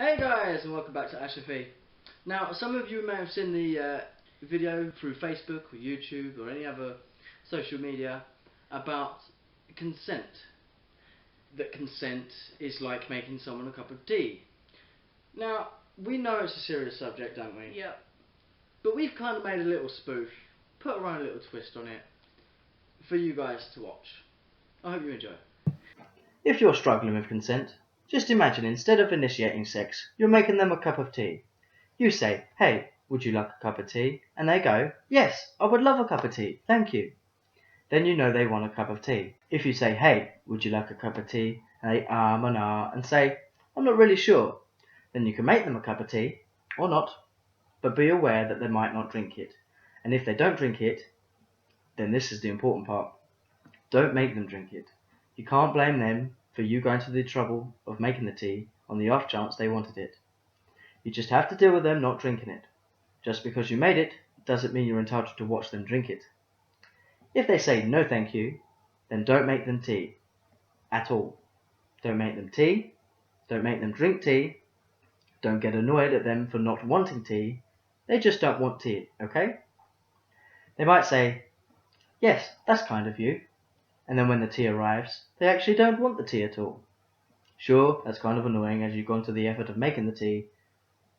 Hey guys, and welcome back to Ashafi. Now, some of you may have seen the video through Facebook or YouTube or any other social media about consent. That consent is like making someone a cup of tea. Now, we know it's a serious subject, don't we? Yep. But we've kind of made a little spoof, put our own little twist on it, for you guys to watch. I hope you enjoy. If you're struggling with consent, just imagine instead of initiating sex, you're making them a cup of tea. You say, "Hey, would you like a cup of tea?" And they go, "Yes, I would love a cup of tea, thank you." Then you know they want a cup of tea. If you say, "Hey, would you like a cup of tea?" and they and and say, "I'm not really sure," then you can make them a cup of tea, or not, but be aware that they might not drink it. And if they don't drink it, then this is the important part. Don't make them drink it. You can't blame them for you going to the trouble of making the tea on the off chance they wanted it. You just have to deal with them not drinking it. Just because you made it doesn't mean you're entitled to watch them drink it. If they say no thank you, then don't make them tea. At all. Don't make them tea. Don't make them drink tea. Don't get annoyed at them for not wanting tea. They just don't want tea, okay? They might say, "Yes, that's kind of you." And then when the tea arrives, they actually don't want the tea at all. Sure, that's kind of annoying as you've gone to the effort of making the tea,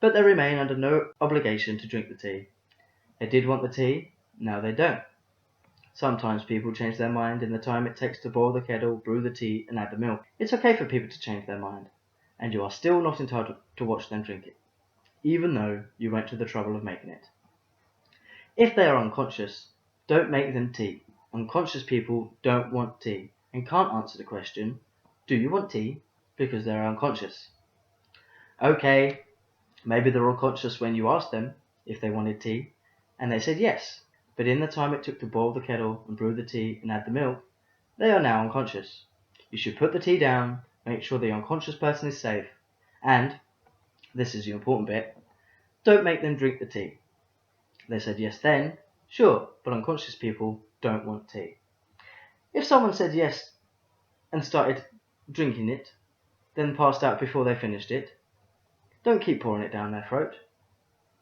but they remain under no obligation to drink the tea. They did want the tea, now they don't. Sometimes people change their mind in the time it takes to boil the kettle, brew the tea, and add the milk. It's okay for people to change their mind, and you are still not entitled to watch them drink it, even though you went to the trouble of making it. If they are unconscious, don't make them tea. Unconscious people don't want tea and can't answer the question, "Do you want tea?" because they're unconscious. Okay, maybe they're unconscious when you asked them if they wanted tea, and they said yes, but in the time it took to boil the kettle and brew the tea and add the milk, they are now unconscious. You should put the tea down, make sure the unconscious person is safe, and, this is the important bit, don't make them drink the tea. They said yes then, sure, but unconscious people don't want tea. If someone said yes and started drinking it, then passed out before they finished it, don't keep pouring it down their throat.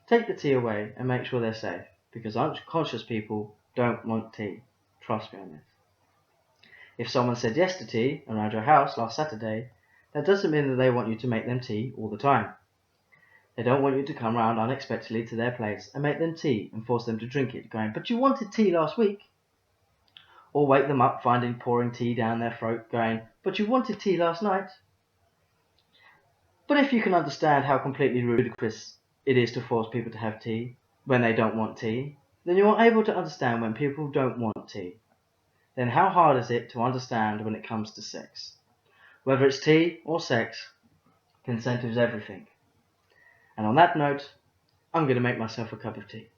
Take the tea away and make sure they're safe, because unconscious people don't want tea. Trust me on this. If someone said yes to tea around your house last Saturday, that doesn't mean that they want you to make them tea all the time. They don't want you to come round unexpectedly to their place and make them tea and force them to drink it, going, "But you wanted tea last week." Or wake them up finding pouring tea down their throat, going, "But you wanted tea last night." But if you can understand how completely ludicrous it is to force people to have tea when they don't want tea, then you are able to understand when people don't want tea. Then how hard is it to understand when it comes to sex? Whether it's tea or sex, consent is everything. And on that note, I'm going to make myself a cup of tea.